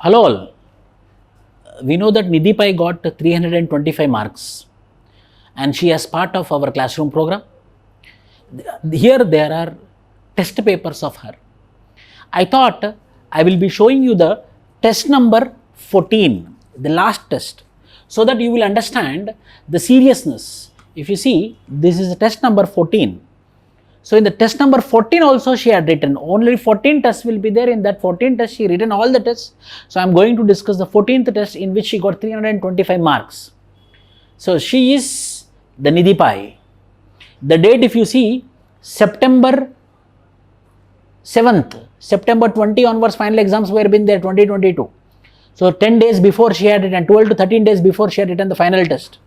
Hello all. We know that Nidhi Pai got 325 marks and she is part of our classroom program. Here there are test papers of her. I thought I will be showing you the test number 14, the last test, so that you will understand the seriousness. If you see, this is test number 14. So in the test number 14 also she had written, only 14 tests will be there. In that 14 tests she written all the tests. So I am going to discuss the 14th test in which she got 325 marks. So she is the Nidhi Pai. The date, if you see, September 7th, September 20 onwards final exams were been there, 2022. So 10 days before she had written, 12 to 13 days before she had written the final test.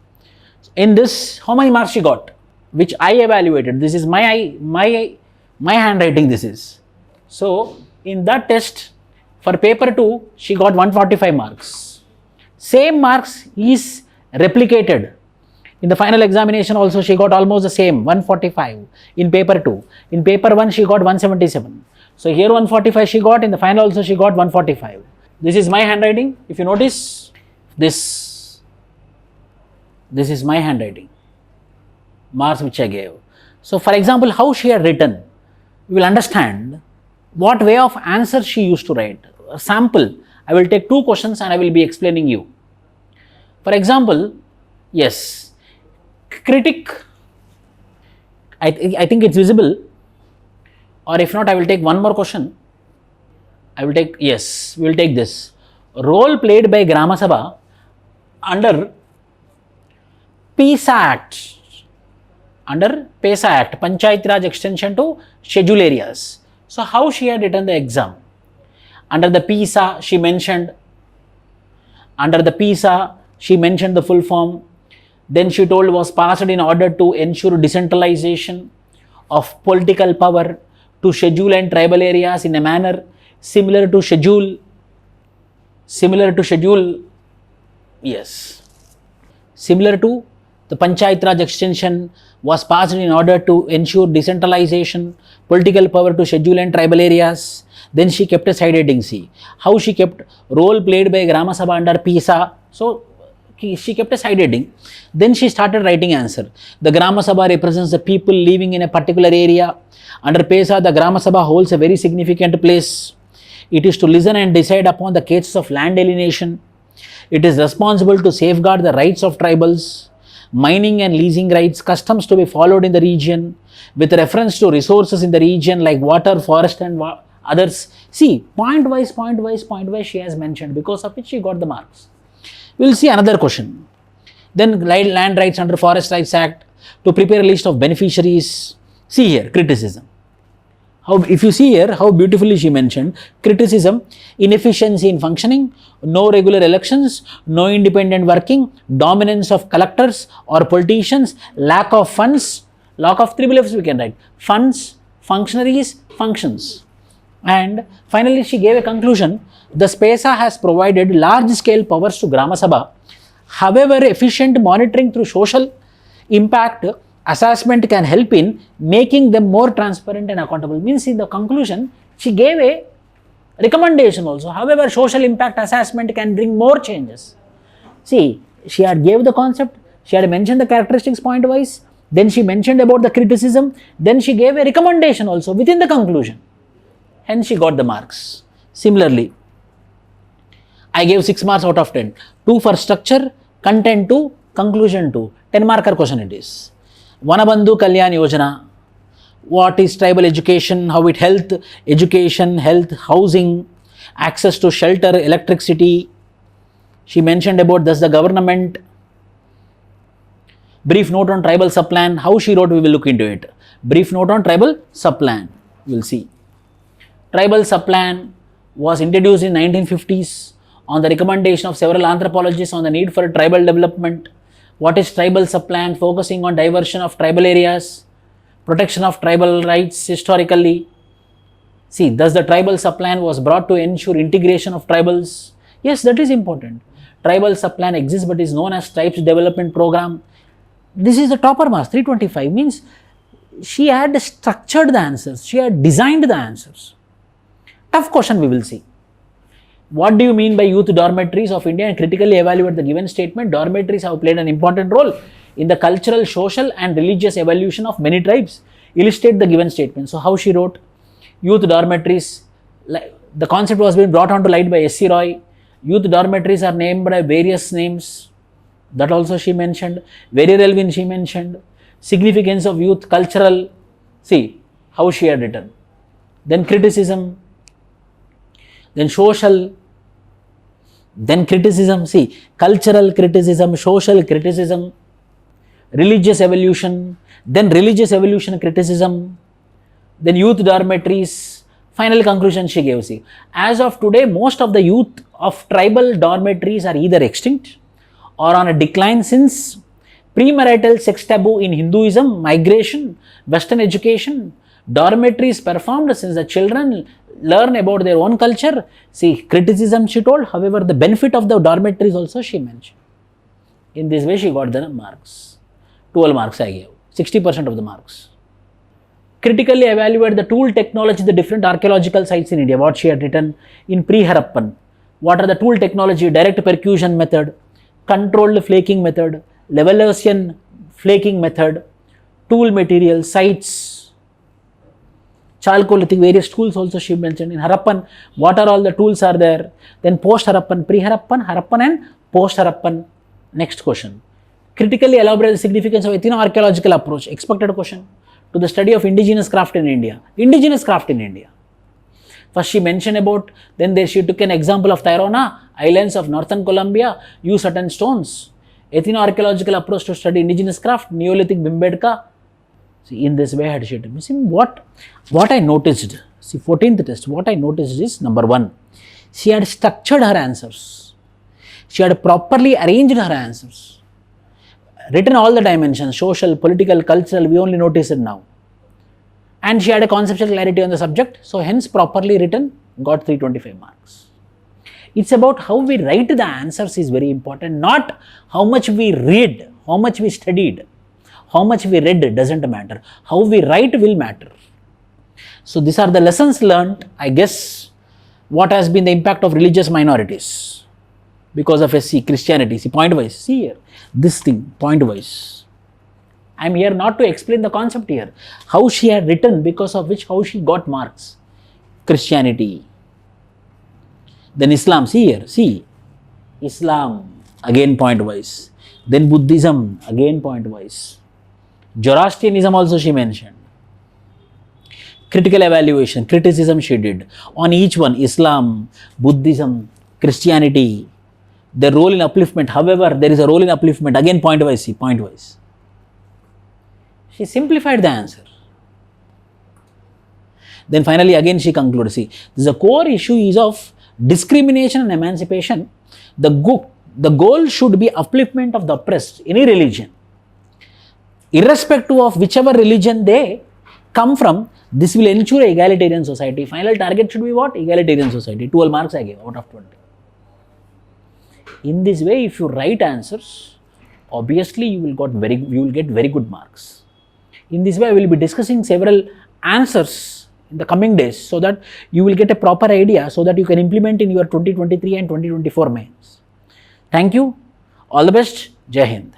In this, how many marks she got? Which I evaluated. This is my handwriting this is. So in that test for paper 2 she got 145 marks. Same marks is replicated. In the final examination also she got almost the same 145 in paper 2. In paper 1 she got 177. So here 145 she got, in the final also she got 145. This is my handwriting. If you notice, this is my handwriting. Marks which I gave. So for example, how she had written, you will understand what way of answer she used to write. A sample, I will take 2 questions and I will be explaining you. For example, yes, critic, I think it's visible, or if not I will take one more question. I will take, yes, we will take this. Role played by Grama Sabha under PSA Act. Under PSA Act, Panchayat Raj extension to schedule areas. So how she had written the exam? Under the PSA she mentioned, the full form. Then she told was passed in order to ensure decentralization of political power to schedule and tribal areas in a manner similar to schedule, yes, similar to the Panchayat Raj extension was passed in order to ensure decentralization, political power to schedule and tribal areas. Then she kept a side heading, see how she kept role played by Grama Sabha under PSA. So she kept a side heading. Then she started writing answer. The Grama Sabha represents the people living in a particular area. Under PSA, the Grama Sabha holds a very significant place. It is to listen and decide upon the cases of land alienation. It is responsible to safeguard the rights of tribals, mining and leasing rights, customs to be followed in the region with reference to resources in the region like water, forest and others. See, point wise she has mentioned, because of which she got the marks. We will see another question. Then land rights under Forest Rights Act, to prepare a list of beneficiaries. See here, criticism. How, if you see here, how beautifully she mentioned criticism: inefficiency in functioning, no regular elections, no independent working, dominance of collectors or politicians, lack of funds, lack of 3 Fs we can write, funds, functionaries, functions. And finally she gave a conclusion: the PSA has provided large scale powers to Grama Sabha. However, efficient monitoring through social impact assessment can help in making them more transparent and accountable. Means in the conclusion, she gave a recommendation also. However, social impact assessment can bring more changes. See, she had gave the concept, she had mentioned the characteristics point wise, then she mentioned about the criticism, then she gave a recommendation also within the conclusion. Hence she got the marks. Similarly, I gave 6 marks out of 10. 2 for structure, content 2, conclusion 2. 10 marker question it is. Vanabandhu Kalyan Yojana. What is tribal education? How it education, health, housing, access to shelter, electricity. She mentioned about thus the government. Brief note on tribal subplan. How she wrote, we will look into it. Brief note on tribal subplan. We will see. Tribal subplan was introduced in 1950s on the recommendation of several anthropologists on the need for tribal development. What is tribal subplan? Focusing on diversion of tribal areas, protection of tribal rights historically. See, thus the tribal subplan was brought to ensure integration of tribals. Yes, that is important. Tribal subplan exists but is known as Tribes Development Program. This is the topper marks, 325, means she had structured the answers, she had designed the answers. Tough question we will see. What do you mean by youth dormitories of India, and critically evaluate the given statement? Dormitories have played an important role in the cultural, social and religious evolution of many tribes. Illustrate the given statement. So how she wrote, youth dormitories, the concept was being brought onto light by S.C. Roy. Youth dormitories are named by various names. That also she mentioned. Very relevant she mentioned. Significance of youth, cultural. See how she had written. Then criticism. Then social. Then criticism. See, cultural criticism, social criticism, religious evolution. Then religious evolution criticism. Then youth dormitories. Final conclusion she gave. See, as of today, most of the youth of tribal dormitories are either extinct or on a decline since premarital sex taboo in Hinduism, migration, Western education, dormitories performed since the children learn about their own culture. See, criticism she told, however, the benefit of the dormitories also she mentioned. In this way, she got the marks. 12 marks I gave, 60% of the marks. Critically evaluate the tool technology, the different archaeological sites in India. What she had written in pre-Harappan. What are the tool technology? Direct percussion method, controlled flaking method, Levalloisian flaking method, tool material, sites, Chalcolithic, various tools also she mentioned. In Harappan, what are all the tools are there? Then post-Harappan, pre-Harappan, Harappan and post-Harappan. Next question. Critically elaborate the significance of ethno-archaeological approach. Expected question. To the study of indigenous craft in India. Indigenous craft in India. First she mentioned about, then there she took an example of Tairona, islands of northern Colombia, use certain stones. Ethno-archaeological approach to study indigenous craft, Neolithic Bhimbedka. See, in this way had she done. See, what I noticed, see 14th test, what I noticed is, number one, she had structured her answers. She had properly arranged her answers. Written all the dimensions, social, political, cultural, we only notice it now. And she had a conceptual clarity on the subject, so hence properly written, got 325 marks. It's about how we write the answers is very important, not how much we read, how much we studied, how much we read doesn't matter. How we write will matter. So these are the lessons learned, I guess, what has been the impact of religious minorities because of SC, Christianity. See, point wise, see here, this thing, point wise. I am here not to explain the concept here. How she had written, because of which, how she got marks. Christianity. Then Islam, see here, see. Islam, again point wise. Then Buddhism, again point wise. Zoroastrianism also she mentioned. Critical evaluation, criticism she did. On each one, Islam, Buddhism, Christianity, the role in upliftment. However, there is a role in upliftment. Again point wise, see, point wise. She simplified the answer. Then finally again she concluded, see, the core issue is of discrimination and emancipation. The goal should be upliftment of the oppressed, any religion. Irrespective of whichever religion they come from, this will ensure an egalitarian society. Final target should be what? Egalitarian society. 12 marks I gave out of 20. In this way, if you write answers, obviously you will get very good marks. In this way, I will be discussing several answers in the coming days so that you will get a proper idea so that you can implement in your 2023 and 2024 mains. Thank you. All the best. Jai Hind.